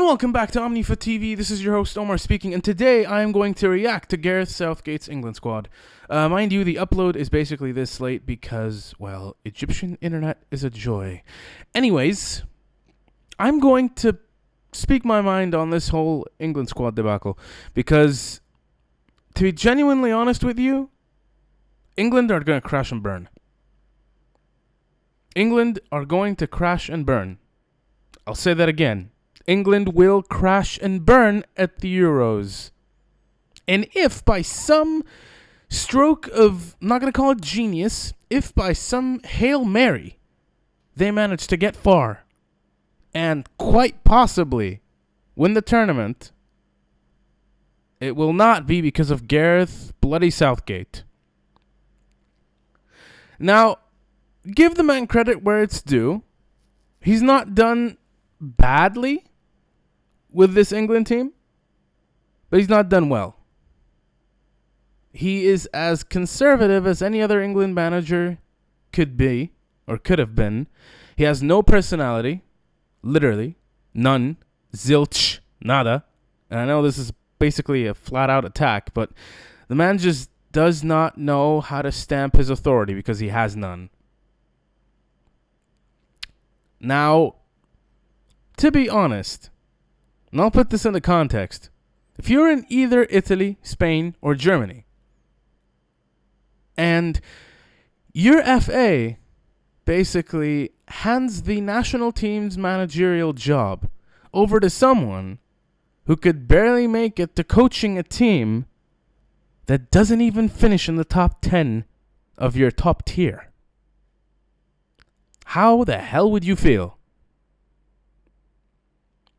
and welcome back to OmniFoot TV. This is your host Omar speaking, and today I am going to react to Gareth Southgate's England squad. Mind you, the upload is basically this late because, well, Egyptian internet is a joy. Anyways, I'm going to speak my mind on this whole England squad debacle because, to be genuinely honest with you, England are going to crash and burn. England are going to crash and burn. I'll say that again. England will crash and burn at the Euros. And if by some stroke of, I'm not going to call it genius, if by some Hail Mary they manage to get far and quite possibly win the tournament, it will not be because of Gareth bloody Southgate. Now, give the man credit where it's due. He's not done badly with this England team, but he's not done well. He is as conservative as any other England manager could be, or could have been. He has no personality, literally, none, zilch, nada. And I know this is basically a flat-out attack, but the man just does not know how to stamp his authority because he has none. Now, to be honest, and I'll put this into context, if you're in either Italy, Spain, or Germany, and your FA basically hands the national team's managerial job over to someone who could barely make it to coaching a team that doesn't even finish in the top 10 of your top tier, how the hell would you feel?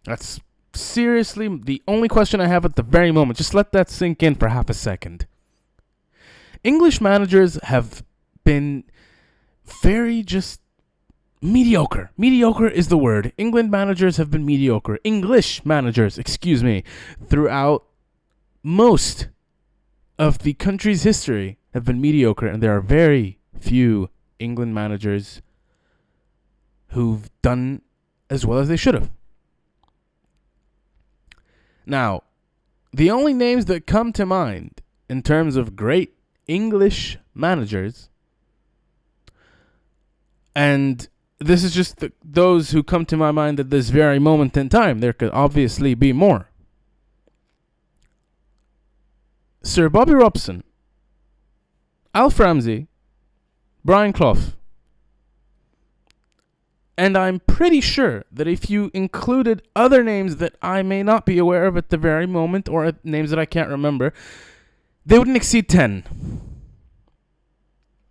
That's seriously the only question I have at the very moment. Just let that sink in for half a second. English managers have been very just mediocre. Mediocre is the word. England managers have been mediocre. English managers, throughout most of the country's history have been mediocre, and there are very few England managers who've done as well as they should have. Now, the only names that come to mind in terms of great English managers, and this is just those who come to my mind at this very moment in time, there could obviously be more. Sir Bobby Robson, Alf Ramsey, Brian Clough. And I'm pretty sure that if you included other names that I may not be aware of at the very moment, or names that I can't remember, they wouldn't exceed 10.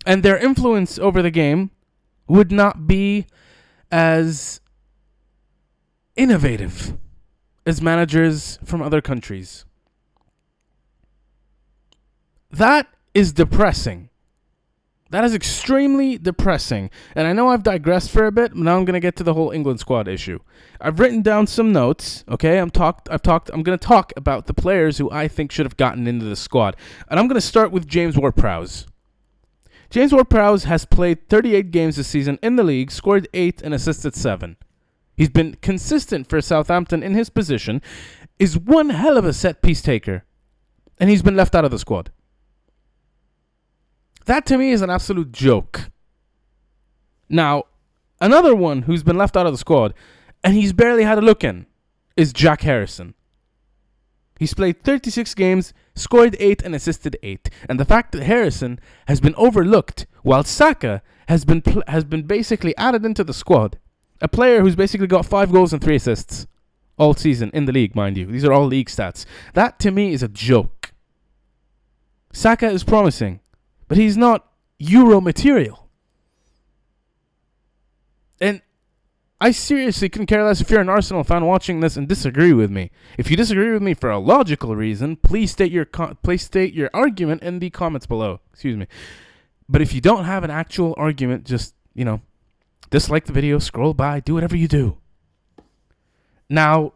And their influence over the game would not be as innovative as managers from other countries. That is depressing. That is extremely depressing. And I know I've digressed for a bit, but now I'm going to get to the whole England squad issue. I've written down some notes, okay? I'm going to talk about the players who I think should have gotten into the squad. And I'm going to start with James Ward-Prowse. James Ward-Prowse has played 38 games this season in the league, scored 8 and assisted 7. He's been consistent for Southampton in his position, is one hell of a set-piece taker, and he's been left out of the squad. That to me is an absolute joke. Now, another one who's been left out of the squad, and he's barely had a look in, is Jack Harrison. He's played 36 games, scored 8 and assisted 8. And the fact that Harrison has been overlooked while Saka has been basically added into the squad. A player who's basically got 5 goals and 3 assists all season in the league, mind you. These are all league stats. That to me is a joke. Saka is promising, but he's not Euro material. And I seriously couldn't care less if you're an Arsenal fan watching this and disagree with me. If you disagree with me for a logical reason, please state your argument in the comments below. But if you don't have an actual argument, just, dislike the video, scroll by, do whatever you do. Now,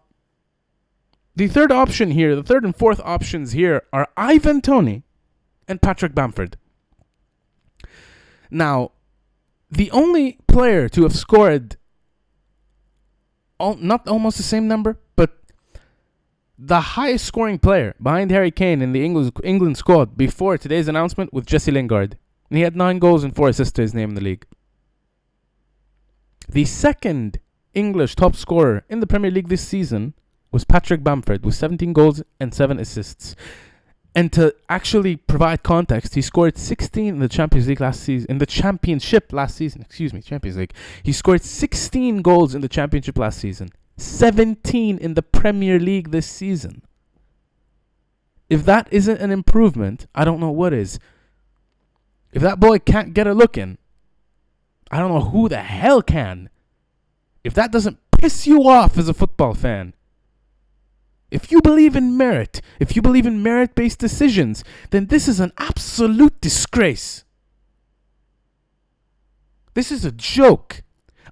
the third and fourth options here are Ivan Toney and Patrick Bamford. Now, the only player to have scored not almost the same number, but The highest scoring player behind Harry Kane in the England squad before today's announcement was Jesse Lingard. And he had 9 goals and 4 assists to his name in the league. The second English top scorer in the Premier League this season was Patrick Bamford with 17 goals and 7 assists. And to actually provide context, he scored 16 in the Champions League last season. In the Championship last season, Champions League. He scored 16 goals in the Championship last season. 17 in the Premier League this season. If that isn't an improvement, I don't know what is. If that boy can't get a look in, I don't know who the hell can. If that doesn't piss you off as a football fan, if you believe in merit, if you believe in merit-based decisions, then this is an absolute disgrace. This is a joke.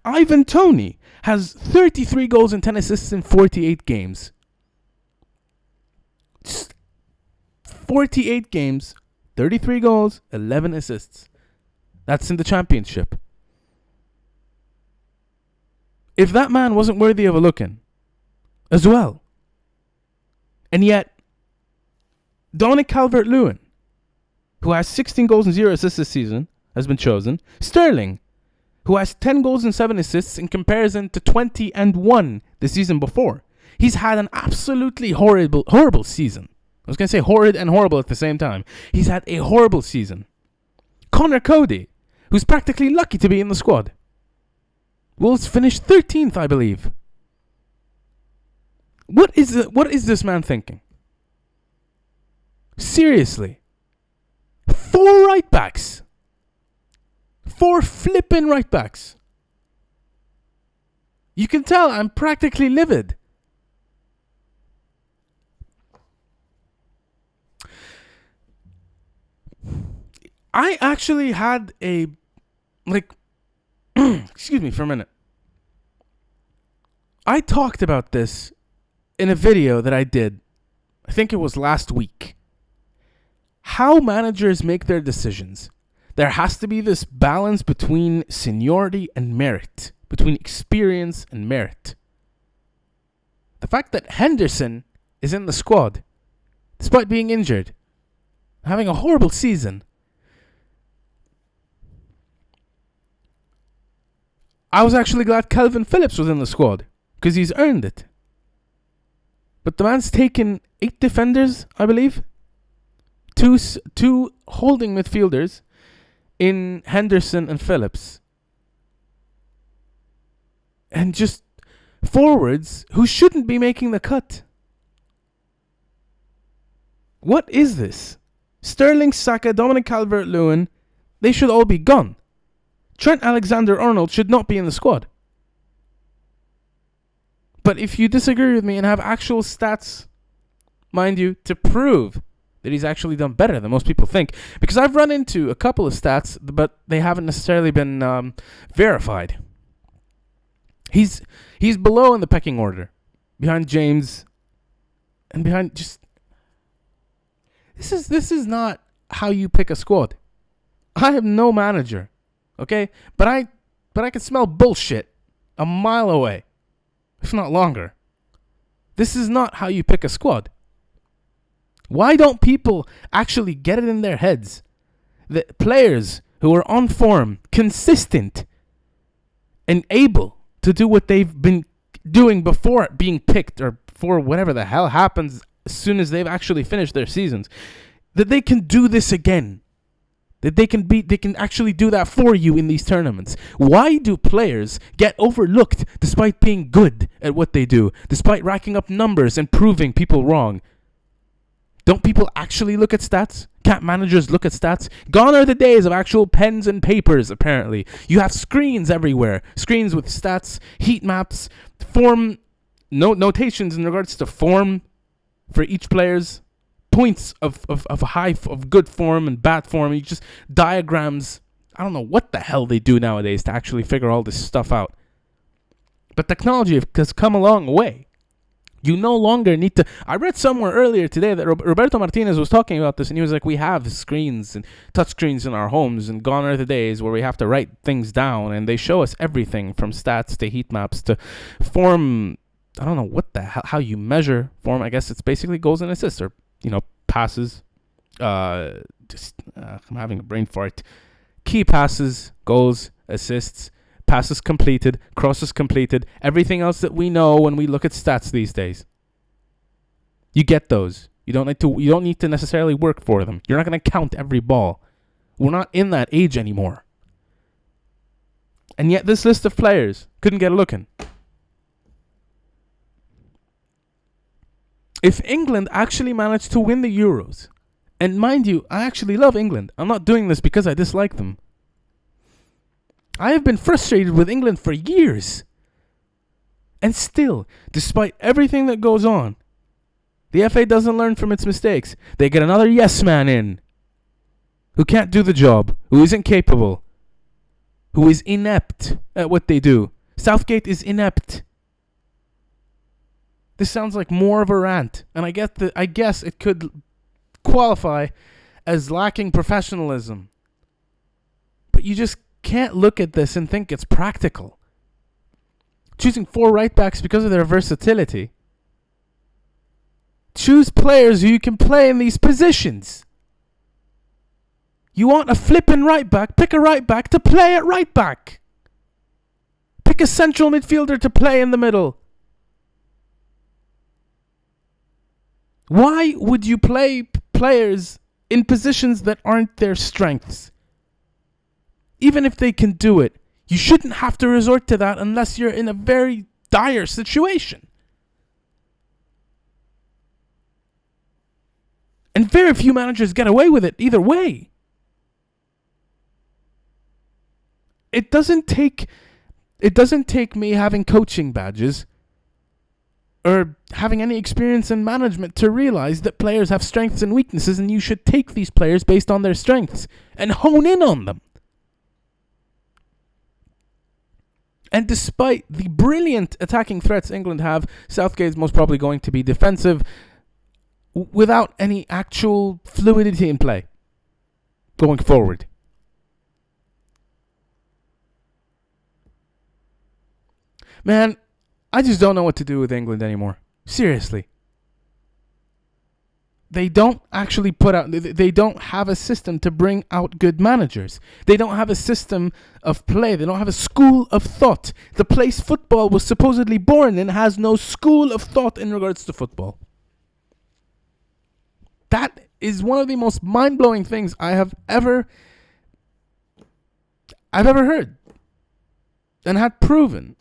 Ivan Toney has 33 goals and 10 assists in 48 games. Just 48 games, 33 goals, 11 assists. That's in the Championship. If that man wasn't worthy of a look-in as well. And yet, Dominic Calvert-Lewin, who has 16 goals and 0 assists this season, has been chosen. Sterling, who has 10 goals and 7 assists in comparison to 20 and 1 the season before. He's had an absolutely horrible season. I was going to say horrid and horrible at the same time. He's had a horrible season. Connor Cody, who's practically lucky to be in the squad. Wolves finished 13th, I believe. What is this man thinking? Seriously. 4 right backs. 4 flippin' right backs. You can tell I'm practically livid. I actually had a, excuse me for a minute. I talked about this in a video that I did, I think it was last week. How managers make their decisions. There has to be this balance between seniority and merit, between experience and merit. The fact that Henderson is in the squad, despite being injured, having a horrible season. I was actually glad Calvin Phillips was in the squad, because he's earned it. But the man's taken 8 defenders, I believe. Two holding midfielders in Henderson and Phillips. And just forwards who shouldn't be making the cut. What is this? Sterling, Saka, Dominic Calvert-Lewin, they should all be gone. Trent Alexander-Arnold should not be in the squad. But if you disagree with me and have actual stats, mind you, to prove that he's actually done better than most people think, because I've run into a couple of stats, but they haven't necessarily been verified. He's below in the pecking order, behind James, and behind just. This is not how you pick a squad. I am no manager, okay? But I can smell bullshit a mile away, if not longer. This is not how you pick a squad. Why don't people actually get it in their heads that players who are on form, consistent, and able to do what they've been doing before being picked, or for whatever the hell happens as soon as they've actually finished their seasons, that they can do this again? That they can actually do that for you in these tournaments. Why do players get overlooked despite being good at what they do, despite racking up numbers and proving people wrong? Don't people actually look at stats? Can't managers look at stats? Gone are the days of actual pens and papers, apparently. You have screens everywhere. Screens with stats, heat maps, form, notations in regards to form for each player's points of good form and bad form. You just diagrams. I don't know what the hell they do nowadays to actually figure all this stuff out. But technology has come a long way. You no longer need to. I read somewhere earlier today that Roberto Martinez was talking about this, and he was like, we have screens and touch screens in our homes, and gone are the days where we have to write things down, and they show us everything from stats to heat maps to form I don't know what the hell, how you measure form. I guess it's basically goals and assists, or passes. I'm having a brain fart. Key passes, goals, assists, passes completed, crosses completed, everything else that we know when we look at stats these days. You get those. You don't need to necessarily work for them. You're not going to count every ball. We're not in that age anymore. And yet this list of players couldn't get a look in. If England actually managed to win the Euros, and mind you, I actually love England. I'm not doing this because I dislike them. I have been frustrated with England for years. And still, despite everything that goes on, the FA doesn't learn from its mistakes. They get another yes man in, who can't do the job, who isn't capable, who is inept at what they do. Southgate is inept. This sounds like more of a rant, and I guess it could qualify as lacking professionalism. But you just can't look at this and think it's practical. Choosing 4 right backs because of their versatility. Choose players who you can play in these positions. You want a flippin' right back? Pick a right back to play at right back. Pick a central midfielder to play in the middle. Why would you play players in positions that aren't their strengths? Even if they can do it, you shouldn't have to resort to that unless you're in a very dire situation. And very few managers get away with it either way. It doesn't take me having coaching badges or having any experience in management to realize that players have strengths and weaknesses, and you should take these players based on their strengths and hone in on them. And despite the brilliant attacking threats England have, Southgate is most probably going to be defensive without any actual fluidity in play going forward. Man, I just don't know what to do with England anymore. Seriously. They don't actually they don't have a system to bring out good managers. They don't have a system of play. They don't have a school of thought. The place football was supposedly born in has no school of thought in regards to football. That is one of the most mind-blowing things I have ever heard and had proven.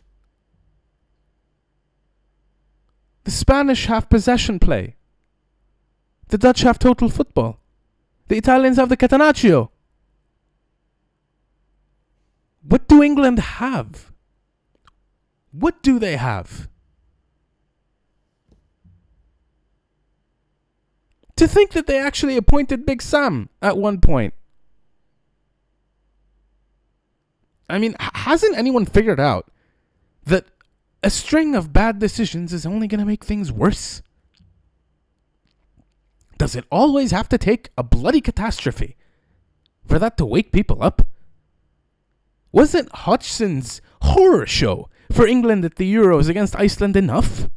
The Spanish have possession play. The Dutch have total football. The Italians have the catenaccio. What do England have? What do they have? To think that they actually appointed Big Sam at one point. I mean, hasn't anyone figured out that a string of bad decisions is only going to make things worse? Does it always have to take a bloody catastrophe for that to wake people up? Wasn't Hodgson's horror show for England at the Euros against Iceland enough?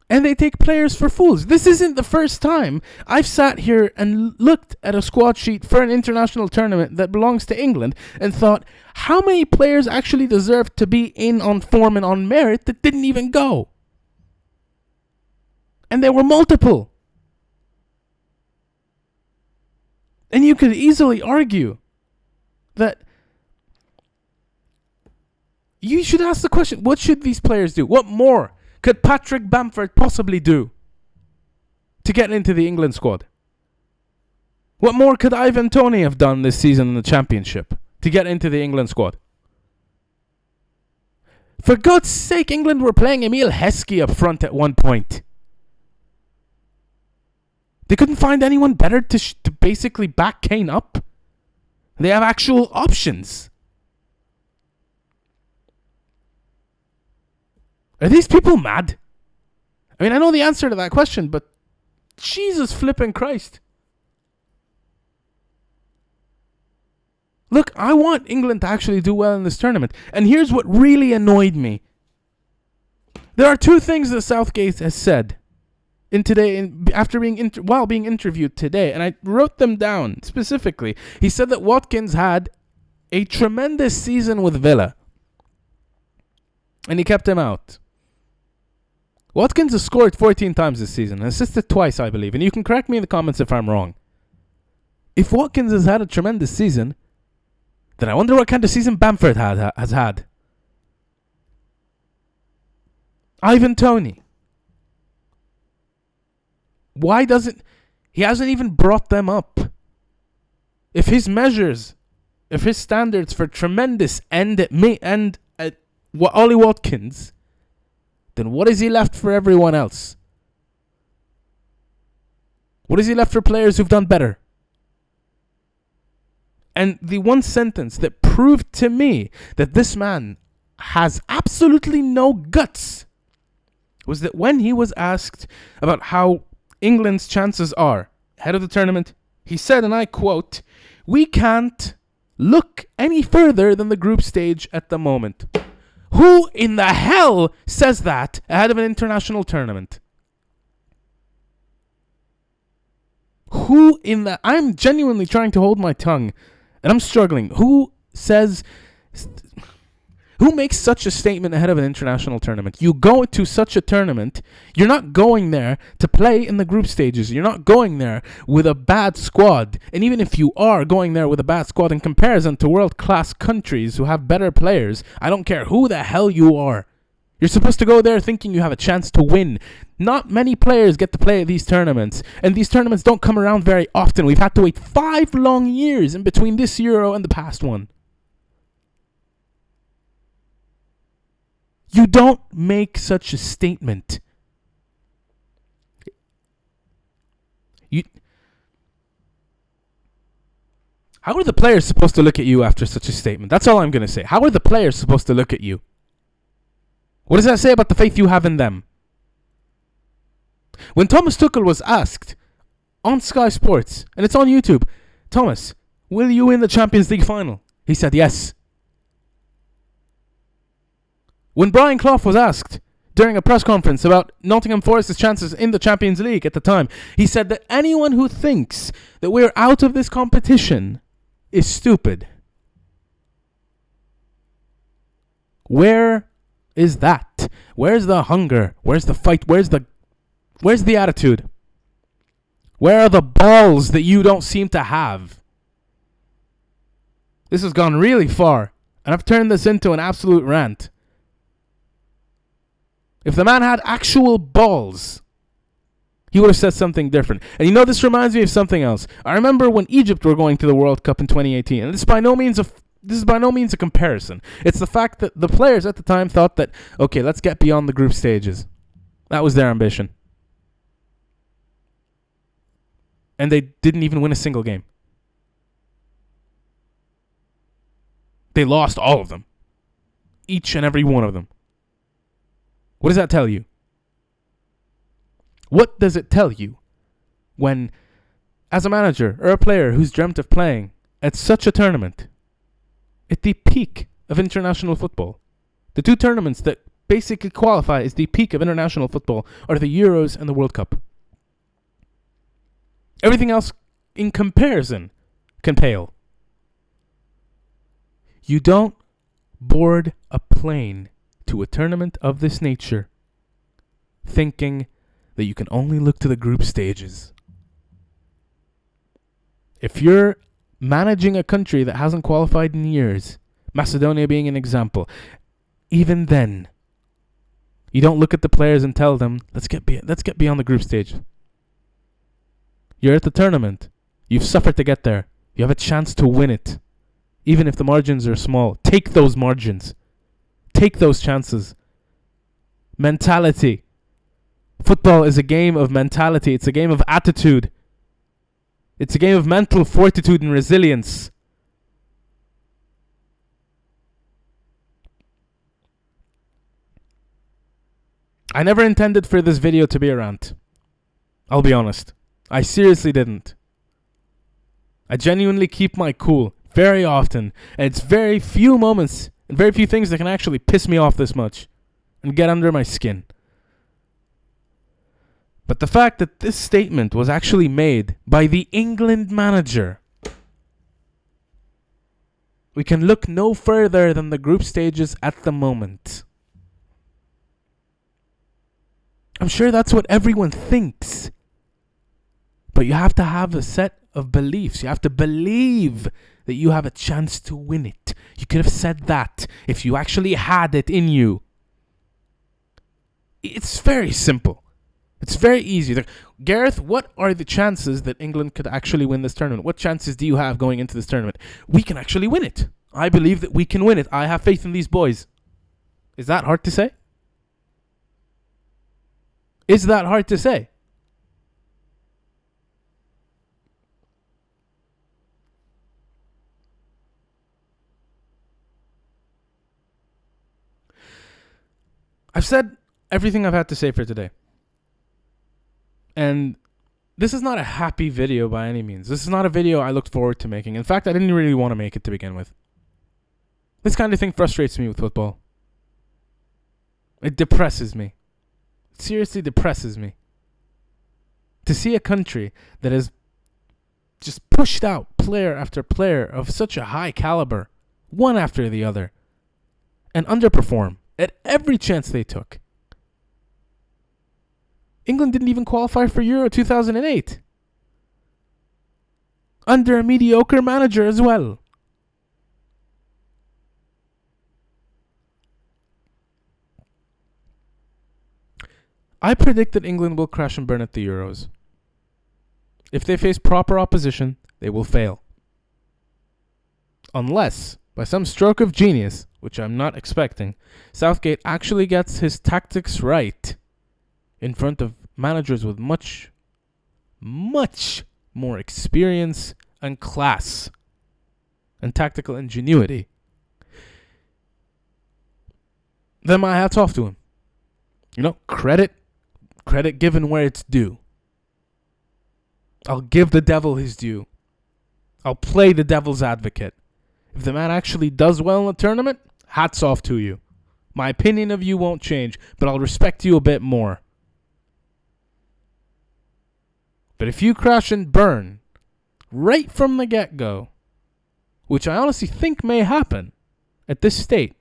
And they take players for fools. This isn't the first time I've sat here and looked at a squad sheet for an international tournament that belongs to England and thought, how many players actually deserve to be in on form and on merit that didn't even go? And there were multiple. And you could easily argue that you should ask the question, what should these players do? What more could Patrick Bamford possibly do to get into the England squad? What more could Ivan Toney have done this season in the Championship to get into the England squad? For God's sake, England were playing Emil Heskey up front at one point. They couldn't find anyone better to basically back Kane up. They have actual options. Are these people mad? I mean, I know the answer to that question, but Jesus flipping Christ. Look, I want England to actually do well in this tournament. And here's what really annoyed me. There are two things that Southgate has said while being interviewed today, and I wrote them down specifically. He said that Watkins had a tremendous season with Villa, and he kept him out. Watkins has scored 14 times this season and assisted twice, I believe, and you can correct me in the comments if I'm wrong. If Watkins has had a tremendous season, then I wonder what kind of season Bamford has had. Ivan Toney. Why doesn't... He hasn't even brought them up. If his standards for tremendous end at Ollie Watkins, then what is he left for everyone else? What is he left for players who've done better? And the one sentence that proved to me that this man has absolutely no guts was that when he was asked about how England's chances are ahead of the tournament, he said, and I quote, "We can't look any further than the group stage at the moment." Who in the hell says that ahead of an international tournament? I'm genuinely trying to hold my tongue, and I'm struggling. Who makes such a statement ahead of an international tournament? You go to such a tournament, you're not going there to play in the group stages. You're not going there with a bad squad. And even if you are going there with a bad squad in comparison to world-class countries who have better players, I don't care who the hell you are. You're supposed to go there thinking you have a chance to win. Not many players get to play at these tournaments, and these tournaments don't come around very often. We've had to wait 5 long years in between this Euro and the past one. You don't make such a statement. How are the players supposed to look at you after such a statement? That's all I'm going to say. How are the players supposed to look at you? What does that say about the faith you have in them? When Thomas Tuchel was asked on Sky Sports, and it's on YouTube, "Thomas, will you win the Champions League final?" He said yes. When Brian Clough was asked during a press conference about Nottingham Forest's chances in the Champions League at the time, he said that anyone who thinks that we're out of this competition is stupid. Where is that? Where's the hunger? Where's the fight? Where's the attitude? Where are the balls that you don't seem to have? This has gone really far, and I've turned this into an absolute rant. If the man had actual balls, he would have said something different. And this reminds me of something else. I remember when Egypt were going to the World Cup in 2018, and this is by no means a comparison. It's the fact that the players at the time thought that, okay, let's get beyond the group stages. That was their ambition. And they didn't even win a single game. They lost all of them. Each and every one of them. What does that tell you? What does it tell you when, as a manager or a player who's dreamt of playing at such a tournament, at the peak of international football, the two tournaments that basically qualify as the peak of international football are the Euros and the World Cup. Everything else in comparison can pale. You don't board a plane to a tournament of this nature thinking that you can only look to the group stages. If you're managing a country that hasn't qualified in years, Macedonia being an example, even then, you don't look at the players and tell them, let's get beyond the group stage. You're at the tournament. You've suffered to get there. You have a chance to win it. Even if the margins are small, take those margins. Take those chances. Mentality. Football is a game of mentality. It's a game of attitude. It's a game of mental fortitude and resilience. I never intended for this video to be a rant. I'll be honest. I seriously didn't. I genuinely keep my cool. Very often. And it's very few moments and very few things that can actually piss me off this much and get under my skin. But the fact that this statement was actually made by the England manager. We can look no further than the group stages at the moment. I'm sure that's what everyone thinks. But you have to have a set of beliefs. You have to believe that you have a chance to win it. You could have said that if you actually had it in you. It's very simple. It's very easy. Like, Gareth, what are the chances that England could actually win this tournament? What chances do you have going into this tournament? We can actually win it. I believe that we can win it. I have faith in these boys. Is that hard to say? Is that hard to say? I've said everything I've had to say for today. And this is not a happy video by any means. This is not a video I looked forward to making. In fact, I didn't really want to make it to begin with. This kind of thing frustrates me with football. It depresses me. It seriously depresses me. To see a country that has just pushed out player after player of such a high caliber, one after the other, and underperform at every chance they took. England didn't even qualify for Euro 2008. Under a mediocre manager as well. I predict that England will crash and burn at the Euros. If they face proper opposition, they will fail. Unless, by some stroke of genius, which I'm not expecting, Southgate actually gets his tactics right in front of managers with much, much more experience and class and tactical ingenuity. Then my hat's off to him. You know, credit given where it's due. I'll give the devil his due. I'll play the devil's advocate. If the man actually does well in the tournament, hats off to you. My opinion of you won't change, but I'll respect you a bit more. But if you crash and burn right from the get-go, which I honestly think may happen at this state,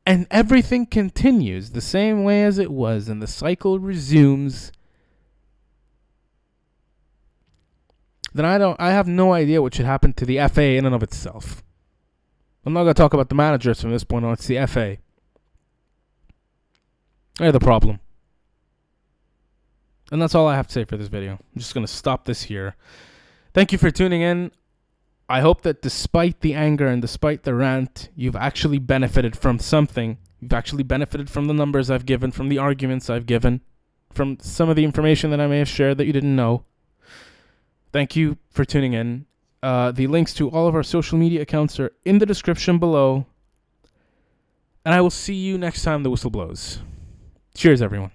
and everything continues the same way as it was and the cycle resumes, then I have no idea what should happen to the FA in and of itself. I'm not going to talk about the managers from this point on. It's the FA. They're the problem. And that's all I have to say for this video. I'm just going to stop this here. Thank you for tuning in. I hope that despite the anger and despite the rant, you've actually benefited from something. You've actually benefited from the numbers I've given, from the arguments I've given, from some of the information that I may have shared that you didn't know. Thank you for tuning in. The links to all of our social media accounts are in the description below. And I will see you next time the whistle blows. Cheers, everyone.